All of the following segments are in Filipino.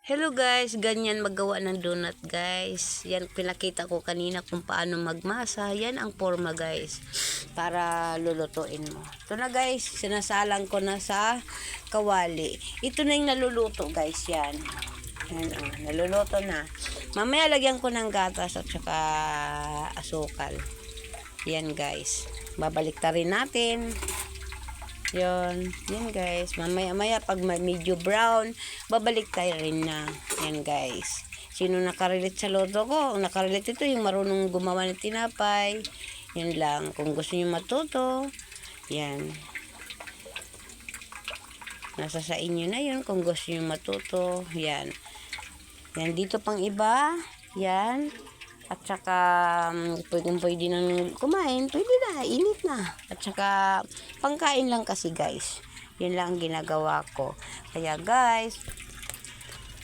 Hello guys, ganyan maggawa ng donut guys. Yan pinakita ko kanina kung paano magmasa. Yan ang forma guys para lulutuin mo. Ito na guys, sinasalang ko na sa kawali. Ito na yung naluluto guys yan. Yan naluluto na. Mamaya lagyan ko ng gatas at saka asukal. Yan guys. Babalik rin natin. Yan guys. Mamaya pag medyo brown, babalik tayo rin na. Yan guys. Sino nakarelate sa loto ko? Nakarelate ito yung marunong gumawa ng tinapay. Yan lang. Kung gusto niyo matuto, yan. Nasa sa inyo na yun kung gusto niyo matuto. Yan. Yan dito pang iba. Yan. At saka, kung pwede nang kumain, pwede na, init na. At saka, pangkain lang kasi guys. Yan lang ang ginagawa ko. Kaya guys,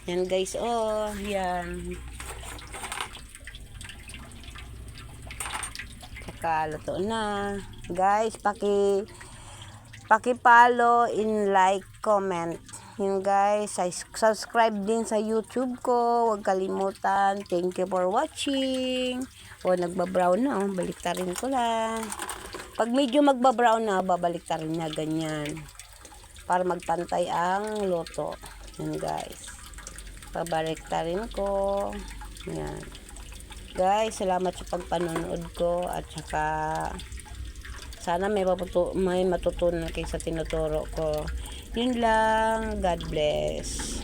yan guys, oh, yan. Saka, luto na. Guys, paki-follow, like, comment. Yun guys, subscribe din sa YouTube ko. Huwag kalimutan. Thank you for watching. O, nagbabrown na. Baliktarin ko lang. Pag medyo magbabrown na, babaliktarin na ganyan. Para magpantay ang luto. Yun guys. Babaliktarin ko. Yan. Guys, salamat sa pagpanonood ko. At saka, sana may matutunan kayo sa tinuturo ko. Yun lang. God bless.